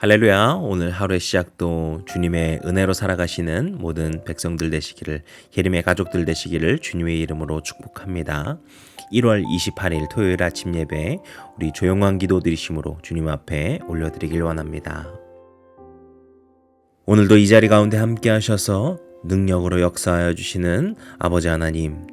할렐루야. 오늘 하루의 시작도 주님의 은혜로 살아가시는 모든 백성들 되시기를, 예림의 가족들 되시기를 주님의 이름으로 축복합니다. 1월 28일 토요일 아침 예배, 우리 조용한 기도 드리심으로 주님 앞에 올려드리길 원합니다. 오늘도 이 자리 가운데 함께 하셔서 능력으로 역사하여 주시는 아버지 하나님,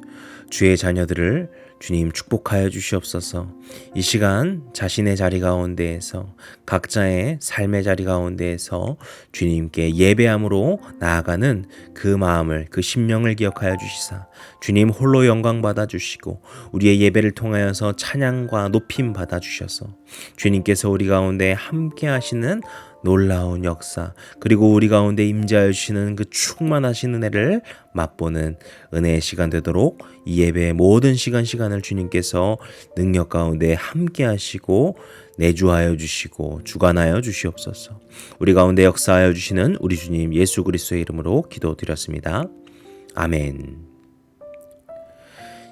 주의 자녀들을 주님 축복하여 주시옵소서. 이 시간 자신의 자리 가운데에서, 각자의 삶의 자리 가운데에서 주님께 예배함으로 나아가는 그 마음을, 그 심령을 기억하여 주시사 주님 홀로 영광 받아 주시고 우리의 예배를 통하여서 찬양과 높임 받아 주셔서 주님께서 우리 가운데 함께 하시는 놀라운 역사, 그리고 우리 가운데 임재하여 주시는 그 충만하신 은혜를 맛보는 은혜의 시간 되도록 이 예배의 모든 시간을 주님께서 능력 가운데 함께 하시고 내주하여 주시고 주관하여 주시옵소서. 우리 가운데 역사하여 주시는 우리 주님 예수 그리스도의 이름으로 기도드렸습니다. 아멘.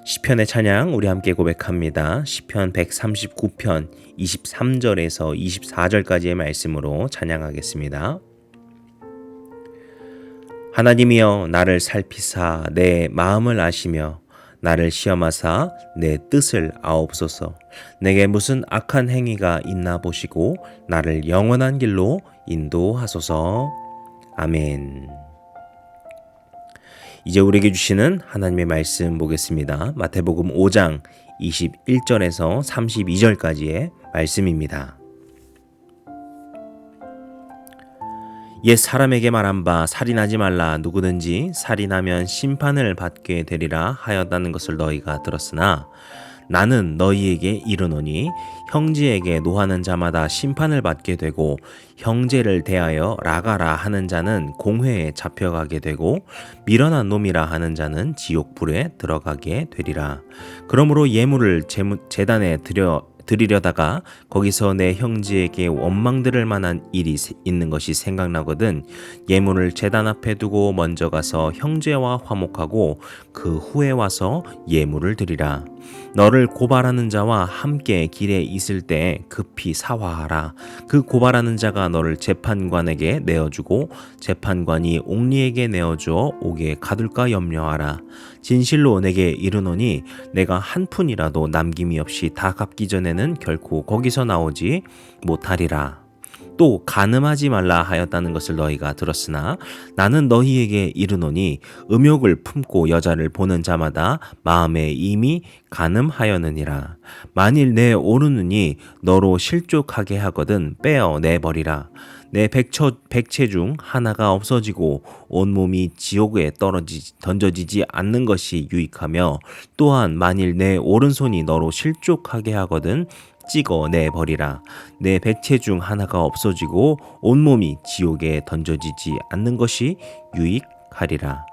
시편의 찬양 우리 함께 고백합니다. 시편 139편 23절에서 24절까지의 말씀으로 찬양하겠습니다. 하나님이여 나를 살피사 내 마음을 아시며 나를 시험하사 내 뜻을 아옵소서. 내게 무슨 악한 행위가 있나 보시고 나를 영원한 길로 인도하소서. 아멘. 이제 우리에게 주시는 하나님의 말씀 보겠습니다. 마태복음 5장 21절에서 32절까지의 말씀입니다. 옛 사람에게 말한 바 살인하지 말라. 누구든지 살인하면 심판을 받게 되리라 하였다는 것을 너희가 들었으나 나는 너희에게 이르노니 형제에게 노하는 자마다 심판을 받게 되고 형제를 대하여 라가라 하는 자는 공회에 잡혀가게 되고 미련한 놈이라 하는 자는 지옥불에 들어가게 되리라. 그러므로 예물을 제단에 드리려다가 거기서 내 형제에게 원망 들을 만한 일이 있는 것이 생각나거든 예물을 제단 앞에 두고 먼저 가서 형제와 화목하고 그 후에 와서 예물을 드리라. 너를 고발하는 자와 함께 길에 있을 때 급히 사화하라. 그 고발하는 자가 너를 재판관에게 내어주고 재판관이 옥리에게 내어주어 옥에 가둘까 염려하라. 진실로 내게 이르노니 내가 한 푼이라도 남김이 없이 다 갚기 전에는 결코 거기서 나오지 못하리라. 또 간음하지 말라 하였다는 것을 너희가 들었으나 나는 너희에게 이르노니 음욕을 품고 여자를 보는 자마다 마음에 이미 간음하였느니라. 만일 내 오르는이 너로 실족하게 하거든 빼어 내버리라. 내 백체 중 하나가 없어지고 온몸이 지옥에 던져지지 않는 것이 유익하며 또한 만일 내 오른손이 너로 실족하게 하거든 찍어 내버리라. 내 백체 중 하나가 없어지고 온몸이 지옥에 던져지지 않는 것이 유익하리라.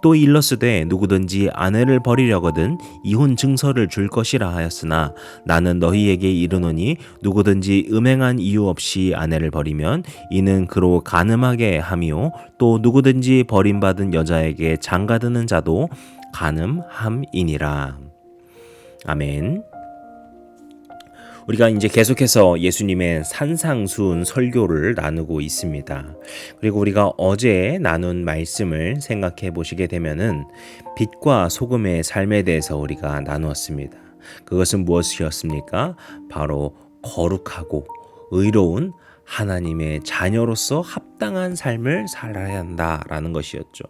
또 일러스되 누구든지 아내를 버리려거든 이혼 증서를 줄 것이라 하였으나 나는 너희에게 이르노니 누구든지 음행한 이유 없이 아내를 버리면 이는 그로 간음하게 함이요 또 누구든지 버림받은 여자에게 장가드는 자도 간음함이니라. 아멘. 우리가 이제 계속해서 예수님의 산상수훈 설교를 나누고 있습니다. 그리고 우리가 어제 나눈 말씀을 생각해 보시게 되면은 빛과 소금의 삶에 대해서 우리가 나누었습니다. 그것은 무엇이었습니까? 바로 거룩하고 의로운 하나님의 자녀로서 합당한 삶을 살아야 한다라는 것이었죠.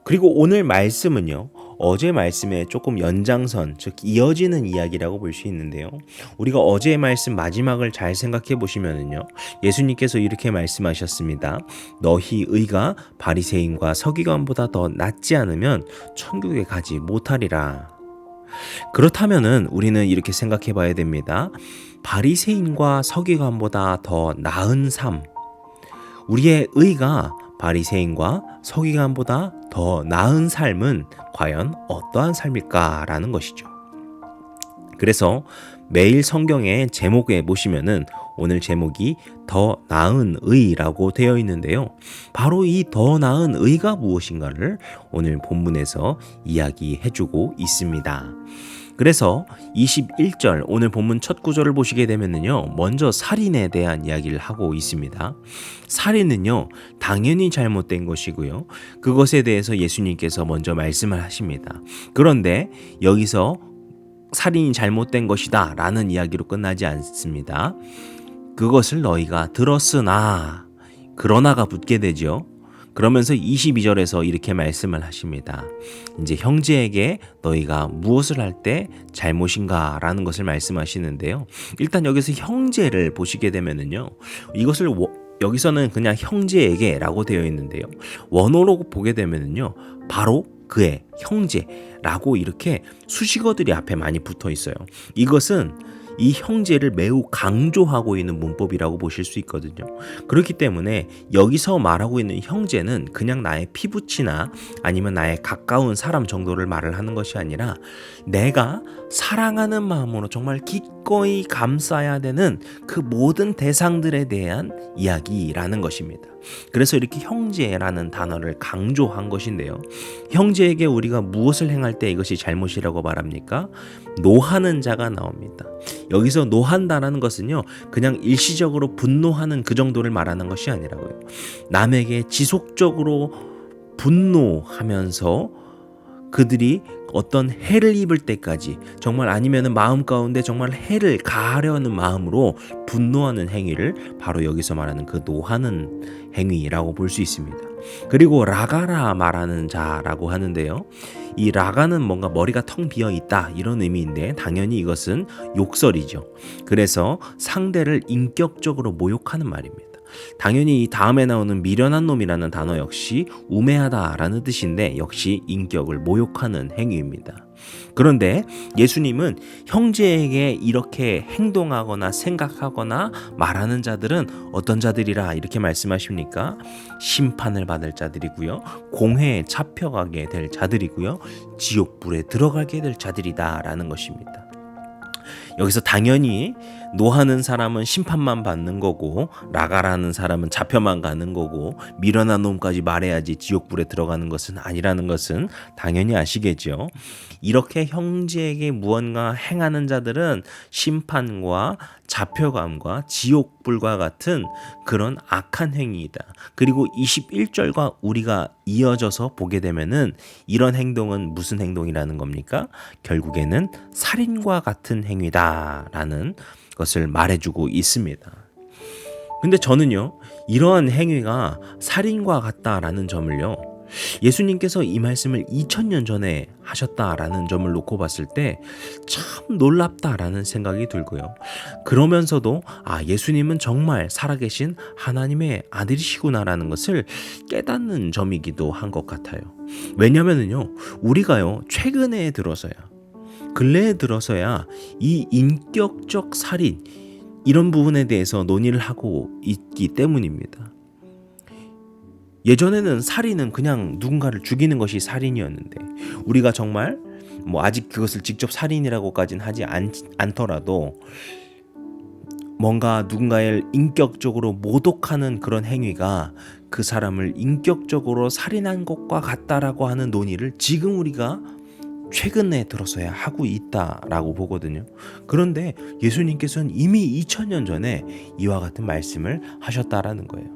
그리고 오늘 말씀은요, 어제 말씀에 조금 연장선, 즉 이어지는 이야기라고 볼 수 있는데요. 우리가 어제의 말씀 마지막을 잘 생각해 보시면은요, 예수님께서 이렇게 말씀하셨습니다. 너희 의가 바리새인과 서기관보다 더 낫지 않으면 천국에 가지 못하리라. 그렇다면은 우리는 이렇게 생각해 봐야 됩니다. 바리새인과 서기관보다 더 나은 삶, 우리의 의가 바리새인과 서기관보다 더 나은 삶은 과연 어떠한 삶일까라는 것이죠. 그래서 매일 성경의 제목에 보시면은 오늘 제목이 더 나은 의라고 되어 있는데요. 바로 이 더 나은 의가 무엇인가를 오늘 본문에서 이야기해주고 있습니다. 그래서 21절 오늘 본문 첫 구절을 보시게 되면은요. 먼저 살인에 대한 이야기를 하고 있습니다. 살인은요. 당연히 잘못된 것이고요. 그것에 대해서 예수님께서 먼저 말씀을 하십니다. 그런데 여기서 살인이 잘못된 것이다 라는 이야기로 끝나지 않습니다. 그것을 너희가 들었으나 그러나가 붙게 되죠. 그러면서 22절에서 이렇게 말씀을 하십니다. 이제 형제에게 너희가 무엇을 할 때 잘못인가 라는 것을 말씀하시는데요. 일단 여기서 형제를 보시게 되면은요. 이것을 여기서는 그냥 형제에게 라고 되어 있는데요. 원어로 보게 되면은요. 바로 그의 형제라고 이렇게 수식어들이 앞에 많이 붙어 있어요. 이것은 이 형제를 매우 강조하고 있는 문법이라고 보실 수 있거든요. 그렇기 때문에 여기서 말하고 있는 형제는 그냥 나의 피부치나 아니면 나의 가까운 사람 정도를 말을 하는 것이 아니라 내가 사랑하는 마음으로 정말 기꺼이 감싸야 되는 그 모든 대상들에 대한 이야기라는 것입니다. 그래서 이렇게 형제라는 단어를 강조한 것인데요. 형제에게 우리가 무엇을 행할 때 이것이 잘못이라고 말합니까? 노하는 자가 나옵니다. 여기서 노한다라는 것은요, 그냥 일시적으로 분노하는 그 정도를 말하는 것이 아니라고요. 남에게 지속적으로 분노하면서 그들이 어떤 해를 입을 때까지 정말 아니면은 마음 가운데 정말 해를 가하려는 마음으로 분노하는 행위를 바로 여기서 말하는 그 노하는 행위라고 볼 수 있습니다. 그리고 라가라 말하는 자라고 하는데요. 이 라가는 뭔가 머리가 텅 비어 있다 이런 의미인데 당연히 이것은 욕설이죠. 그래서 상대를 인격적으로 모욕하는 말입니다. 당연히 이 다음에 나오는 미련한 놈이라는 단어 역시 우매하다라는 뜻인데 역시 인격을 모욕하는 행위입니다. 그런데 예수님은 형제에게 이렇게 행동하거나 생각하거나 말하는 자들은 어떤 자들이라 이렇게 말씀하십니까? 심판을 받을 자들이고요. 공회에 잡혀가게 될 자들이고요. 지옥불에 들어가게 될 자들이다라는 것입니다. 여기서 당연히 노하는 사람은 심판만 받는 거고 라가라는 사람은 잡혀만 가는 거고 미련한 놈까지 말해야지 지옥불에 들어가는 것은 아니라는 것은 당연히 아시겠죠. 이렇게 형제에게 무언가 행하는 자들은 심판과 잡혀감과 지옥불과 같은 그런 악한 행위이다. 그리고 21절과 우리가 이어져서 보게 되면은 이런 행동은 무슨 행동이라는 겁니까? 결국에는 살인과 같은 행위다라는 것을 말해주고 있습니다. 근데 저는요, 이러한 행위가 살인과 같다라는 점을요, 예수님께서 이 말씀을 2000년 전에 하셨다라는 점을 놓고 봤을 때 참 놀랍다라는 생각이 들고요. 그러면서도 예수님은 정말 살아계신 하나님의 아들이시구나라는 것을 깨닫는 점이기도 한 것 같아요. 왜냐면은요, 우리가요, 최근에 들어서야 근래에 들어서야 이 인격적 살인 이런 부분에 대해서 논의를 하고 있기 때문입니다. 예전에는 살인은 그냥 누군가를 죽이는 것이 살인이었는데 우리가 정말 아직 그것을 직접 살인이라고까지는 하지 않더라도 뭔가 누군가를 인격적으로 모독하는 그런 행위가 그 사람을 인격적으로 살인한 것과 같다라고 하는 논의를 지금 우리가 최근에 들어서야 하고 있다라고 보거든요. 그런데 예수님께서는 이미 2000년 전에 이와 같은 말씀을 하셨다라는 거예요.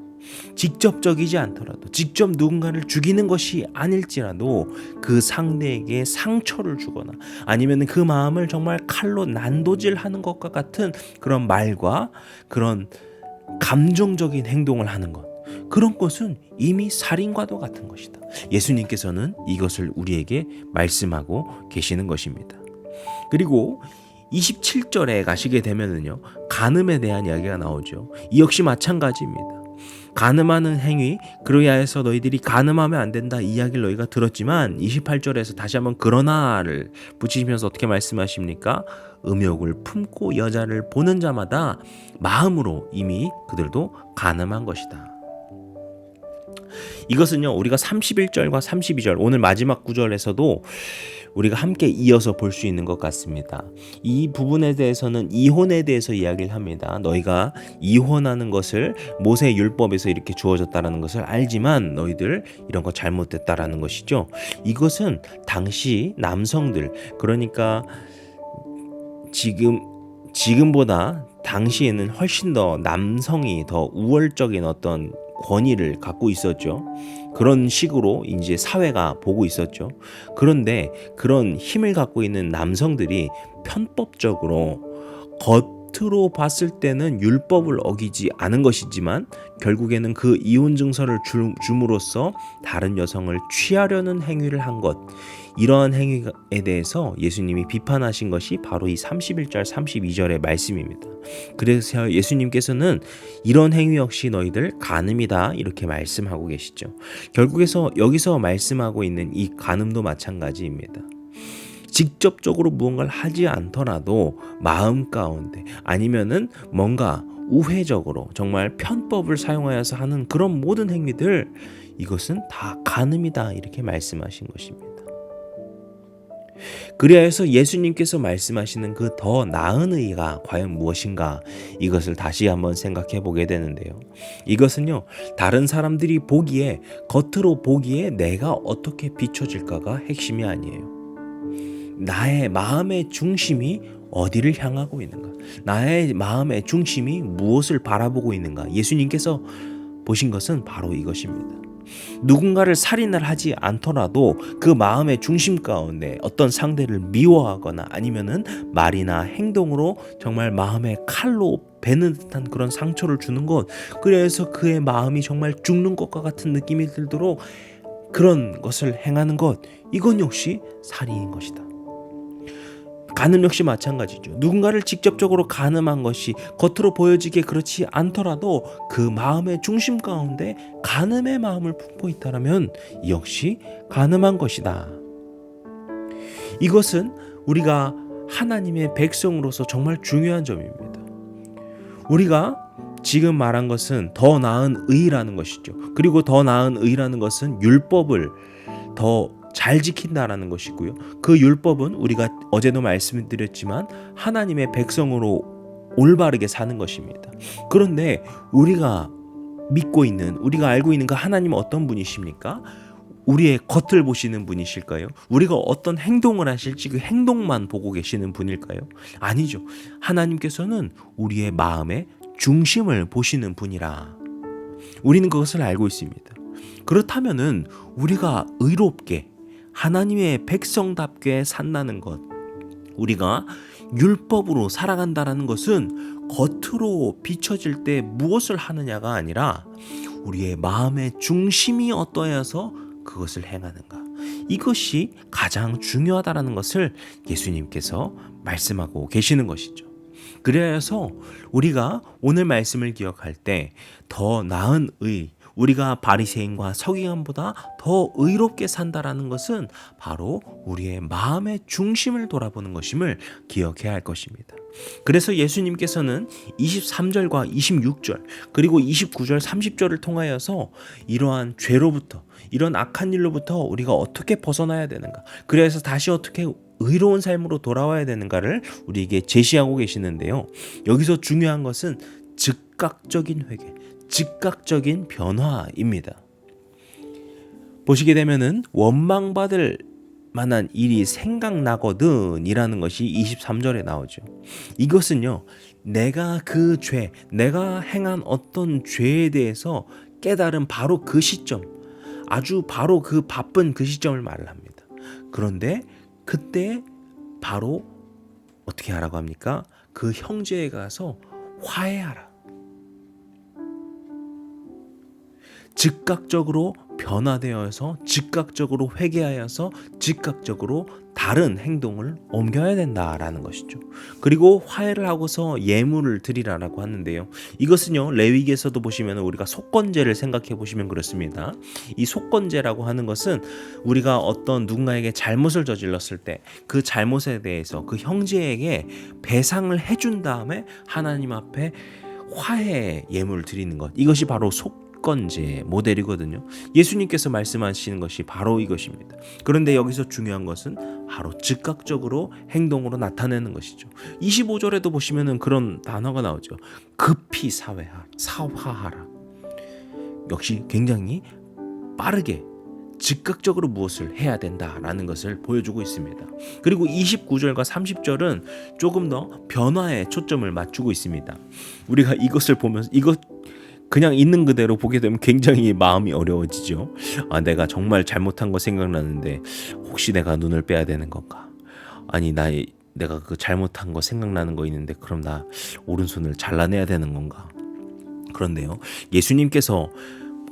직접적이지 않더라도 직접 누군가를 죽이는 것이 아닐지라도 그 상대에게 상처를 주거나 아니면 그 마음을 정말 칼로 난도질하는 것과 같은 그런 말과 그런 감정적인 행동을 하는 것, 그런 것은 이미 살인과도 같은 것이다. 예수님께서는 이것을 우리에게 말씀하고 계시는 것입니다. 그리고 27절에 가시게 되면은요, 간음에 대한 이야기가 나오죠. 이 역시 마찬가지입니다. 간음하는 행위, 그러야해서 너희들이 간음하면 안 된다 이 이야기를 너희가 들었지만 28절에서 다시 한번 그러나를 붙이시면서 어떻게 말씀하십니까? 음욕을 품고 여자를 보는 자마다 마음으로 이미 그들도 간음한 것이다. 이것은요, 우리가 31절과 32절 오늘 마지막 구절에서도 우리가 함께 이어서 볼 수 있는 것 같습니다. 이 부분에 대해서는 이혼에 대해서 이야기를 합니다. 너희가 이혼하는 것을 모세 율법에서 이렇게 주어졌다라는 것을 알지만 너희들 이런 거 잘못됐다라는 것이죠. 이것은 당시 남성들, 그러니까 지금보다 당시에는 훨씬 더 남성이 더 우월적인 어떤 권위를 갖고 있었죠. 그런 식으로 이제 사회가 보고 있었죠. 그런데 그런 힘을 갖고 있는 남성들이 편법적으로 겉으로 봤을 때는 율법을 어기지 않은 것이지만 결국에는 그 이혼 증서를 줌으로써 다른 여성을 취하려는 행위를 한 것, 이러한 행위에 대해서 예수님이 비판하신 것이 바로 이 31절 32절의 말씀입니다. 그래서 예수님께서는 이런 행위 역시 너희들 간음이다 이렇게 말씀하고 계시죠. 결국에서 여기서 말씀하고 있는 이 간음도 마찬가지입니다. 직접적으로 무언가를 하지 않더라도 마음 가운데 아니면은 뭔가 우회적으로 정말 편법을 사용하여서 하는 그런 모든 행위들, 이것은 다 간음이다 이렇게 말씀하신 것입니다. 그리하여서 예수님께서 말씀하시는 그 더 나은 의가 과연 무엇인가, 이것을 다시 한번 생각해 보게 되는데요. 이것은요, 다른 사람들이 보기에, 겉으로 보기에 내가 어떻게 비춰질까가 핵심이 아니에요. 나의 마음의 중심이 어디를 향하고 있는가, 나의 마음의 중심이 무엇을 바라보고 있는가, 예수님께서 보신 것은 바로 이것입니다. 누군가를 살인을 하지 않더라도 그 마음의 중심 가운데 어떤 상대를 미워하거나 아니면은 말이나 행동으로 정말 마음에 칼로 베는 듯한 그런 상처를 주는 것, 그래서 그의 마음이 정말 죽는 것과 같은 느낌이 들도록 그런 것을 행하는 것, 이건 역시 살인인 것이다. 간음 역시 마찬가지죠. 누군가를 직접적으로 간음한 것이 겉으로 보여지게 그렇지 않더라도 그 마음의 중심 가운데 간음의 마음을 품고 있다면 역시 간음한 것이다. 이것은 우리가 하나님의 백성으로서 정말 중요한 점입니다. 우리가 지금 말한 것은 더 나은 의라는 것이죠. 그리고 더 나은 의라는 것은 율법을 더 잘 지킨다라는 것이고요. 그 율법은 우리가 어제도 말씀드렸지만 하나님의 백성으로 올바르게 사는 것입니다. 그런데 우리가 믿고 있는, 우리가 알고 있는 그 하나님은 어떤 분이십니까? 우리의 겉을 보시는 분이실까요? 우리가 어떤 행동을 하실지 그 행동만 보고 계시는 분일까요? 아니죠. 하나님께서는 우리의 마음의 중심을 보시는 분이라 우리는 그것을 알고 있습니다. 그렇다면은 우리가 의롭게 하나님의 백성답게 산다는 것, 우리가 율법으로 살아간다는 것은 겉으로 비춰질 때 무엇을 하느냐가 아니라 우리의 마음의 중심이 어떠해서 그것을 행하는가, 이것이 가장 중요하다는 것을 예수님께서 말씀하고 계시는 것이죠. 그래서 우리가 오늘 말씀을 기억할 때 더 나은 의, 우리가 바리새인과 서기관보다 더 의롭게 산다라는 것은 바로 우리의 마음의 중심을 돌아보는 것임을 기억해야 할 것입니다. 그래서 예수님께서는 23절과 26절 그리고 29절 30절을 통하여서 이러한 죄로부터, 이런 악한 일로부터 우리가 어떻게 벗어나야 되는가, 그래서 다시 어떻게 의로운 삶으로 돌아와야 되는가를 우리에게 제시하고 계시는데요. 여기서 중요한 것은 즉각적인 회개, 즉각적인 변화입니다. 보시게 되면은 원망받을 만한 일이 생각나거든 이라는 것이 23절에 나오죠. 이것은요, 내가 그 죄, 내가 행한 어떤 죄에 대해서 깨달은 바로 그 시점, 아주 바로 그 바쁜 그 시점을 말을 합니다. 그런데 그때 바로 어떻게 하라고 합니까? 그 형제에 가서 화해하라. 즉각적으로 변화되어서 즉각적으로 회개하여서 즉각적으로 다른 행동을 옮겨야 된다라는 것이죠. 그리고 화해를 하고서 예물을 드리라라고 하는데요. 이것은요, 레위기에서도 보시면 우리가 속건제를 생각해 보시면 그렇습니다. 이 속건제라고 하는 것은 우리가 어떤 누군가에게 잘못을 저질렀을 때 그 잘못에 대해서 그 형제에게 배상을 해준 다음에 하나님 앞에 화해 예물을 드리는 것, 이것이 바로 속건제 모델이거든요. 예수님께서 말씀하시는 것이 바로 이것입니다. 그런데 여기서 중요한 것은 바로 즉각적으로 행동으로 나타내는 것이죠. 25절에도 보시면은 그런 단어가 나오죠. 급히 사화하라. 역시 굉장히 빠르게 즉각적으로 무엇을 해야 된다라는 것을 보여주고 있습니다. 그리고 29절과 30절은 조금 더 변화에 초점을 맞추고 있습니다. 우리가 이것을 보면서 그냥 있는 그대로 보게 되면 굉장히 마음이 어려워지죠. 내가 정말 잘못한 거 생각나는데 혹시 내가 눈을 빼야 되는 건가? 아니 내가 그 잘못한 거 생각나는 거 있는데 그럼 나 오른손을 잘라내야 되는 건가? 그런데요, 예수님께서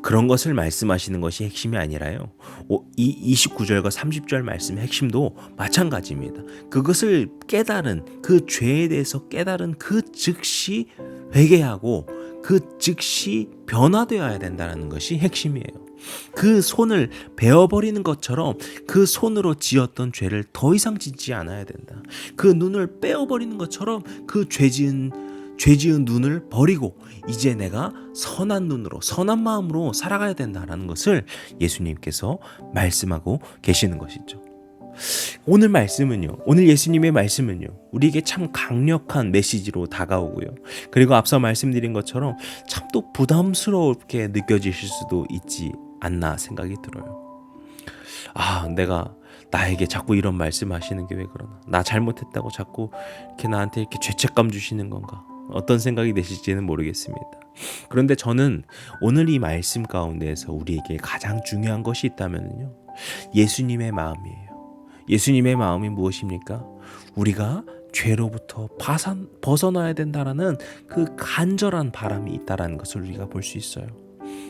그런 것을 말씀하시는 것이 핵심이 아니라요, 이 29절과 30절 말씀의 핵심도 마찬가지입니다. 그것을 깨달은, 그 죄에 대해서 깨달은 그 즉시 회개하고 그 즉시 변화되어야 된다는 것이 핵심이에요. 그 손을 베어버리는 것처럼 그 손으로 지었던 죄를 더 이상 짓지 않아야 된다. 그 눈을 빼어버리는 것처럼 그 죄지은 눈을 버리고 이제 내가 선한 눈으로, 선한 마음으로 살아가야 된다는 것을 예수님께서 말씀하고 계시는 것이죠. 오늘 예수님의 말씀은요, 우리에게 참 강력한 메시지로 다가오고요, 그리고 앞서 말씀드린 것처럼 참 또 부담스럽게 느껴지실 수도 있지 않나 생각이 들어요. 내가 나에게 자꾸 이런 말씀하시는 게 왜 그러나, 나 잘못했다고 자꾸 이렇게 나한테 이렇게 죄책감 주시는 건가, 어떤 생각이 되실지는 모르겠습니다. 그런데 저는 오늘 이 말씀 가운데에서 우리에게 가장 중요한 것이 있다면요, 예수님의 마음이에요. 예수님의 마음이 무엇입니까? 우리가 죄로부터 벗어나야 된다라는 그 간절한 바람이 있다라는 것을 우리가 볼 수 있어요.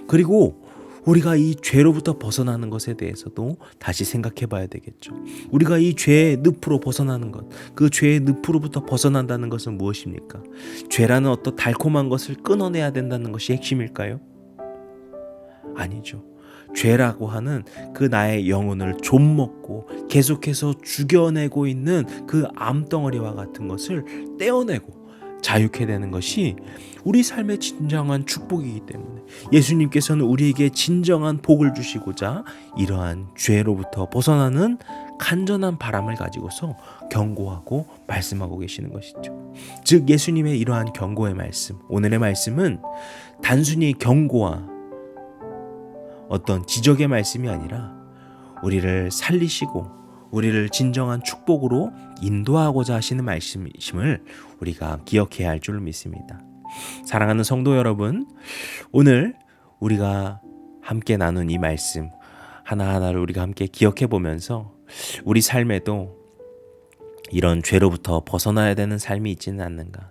그리고 우리가 이 죄로부터 벗어나는 것에 대해서도 다시 생각해 봐야 되겠죠. 우리가 이 죄의 늪으로 벗어나는 것, 그 죄의 늪으로부터 벗어난다는 것은 무엇입니까? 죄라는 어떤 달콤한 것을 끊어내야 된다는 것이 핵심일까요? 아니죠. 죄라고 하는 그 나의 영혼을 좀먹고 계속해서 죽여내고 있는 그 암덩어리와 같은 것을 떼어내고 자유케 되는 것이 우리 삶의 진정한 축복이기 때문에 예수님께서는 우리에게 진정한 복을 주시고자 이러한 죄로부터 벗어나는 간절한 바람을 가지고서 경고하고 말씀하고 계시는 것이죠. 즉 예수님의 이러한 경고의 말씀, 오늘의 말씀은 단순히 경고와 어떤 지적의 말씀이 아니라 우리를 살리시고 우리를 진정한 축복으로 인도하고자 하시는 말씀이심을 우리가 기억해야 할 줄 믿습니다. 사랑하는 성도 여러분, 오늘 우리가 함께 나눈 이 말씀 하나하나를 우리가 함께 기억해 보면서 우리 삶에도 이런 죄로부터 벗어나야 되는 삶이 있지는 않는가,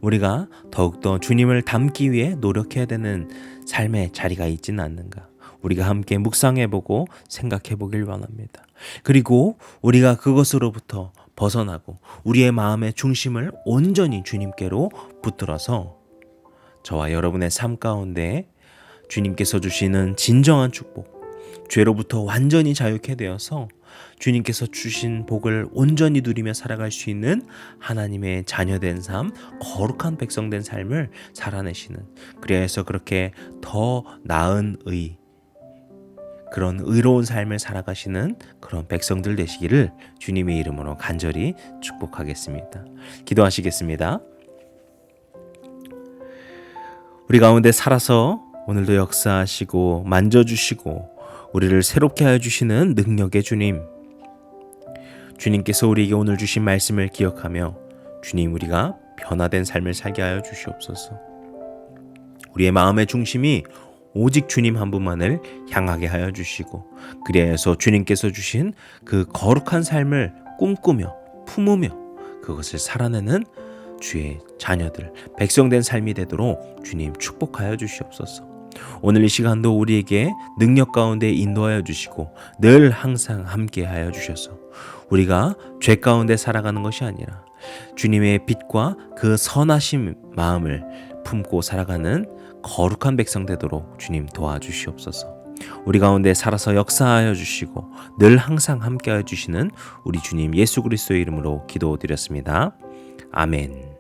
우리가 더욱더 주님을 닮기 위해 노력해야 되는 삶의 자리가 있지는 않는가, 우리가 함께 묵상해보고 생각해보길 원합니다. 그리고 우리가 그것으로부터 벗어나고 우리의 마음의 중심을 온전히 주님께로 붙들어서 저와 여러분의 삶 가운데 주님께서 주시는 진정한 축복, 죄로부터 완전히 자유케 되어서 주님께서 주신 복을 온전히 누리며 살아갈 수 있는 하나님의 자녀된 삶, 거룩한 백성된 삶을 살아내시는, 그래서 그렇게 더 나은 그런 의로운 삶을 살아가시는 그런 백성들 되시기를 주님의 이름으로 간절히 축복하겠습니다. 기도하시겠습니다. 우리 가운데 살아서 오늘도 역사하시고 만져주시고 우리를 새롭게 하여 주시는 능력의 주님, 주님께서 우리에게 오늘 주신 말씀을 기억하며 주님, 우리가 변화된 삶을 살게 하여 주시옵소서. 우리의 마음의 중심이 오직 주님 한 분만을 향하게 하여 주시고, 그래서 주님께서 주신 그 거룩한 삶을 꿈꾸며 품으며 그것을 살아내는 주의 자녀들, 백성된 삶이 되도록 주님 축복하여 주시옵소서. 오늘 이 시간도 우리에게 능력 가운데 인도하여 주시고 늘 항상 함께 하여 주셔서 우리가 죄 가운데 살아가는 것이 아니라 주님의 빛과 그 선하신 마음을 품고 살아가는 거룩한 백성 되도록 주님 도와주시옵소서. 우리 가운데 살아서 역사하여 주시고 늘 항상 함께하여 주시는 우리 주님 예수 그리스도의 이름으로 기도드렸습니다. 아멘.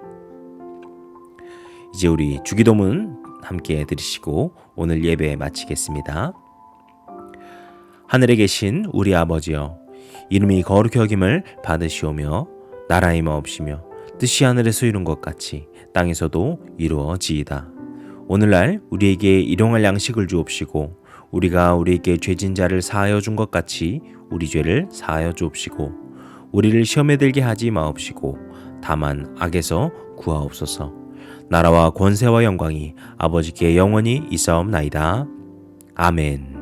이제 우리 주기도문 함께 드리시고 오늘 예배 마치겠습니다. 하늘에 계신 우리 아버지여, 이름이 거룩히 여김을 받으시오며 나라의 마옵시며 뜻이 하늘에서 이룬 것 같이 땅에서도 이루어지이다. 오늘날 우리에게 일용할 양식을 주옵시고 우리가 우리에게 죄진 자를 사하여 준 것 같이 우리 죄를 사하여 주옵시고 우리를 시험에 들게 하지 마옵시고 다만 악에서 구하옵소서. 나라와 권세와 영광이 아버지께 영원히 있사옵나이다. 아멘.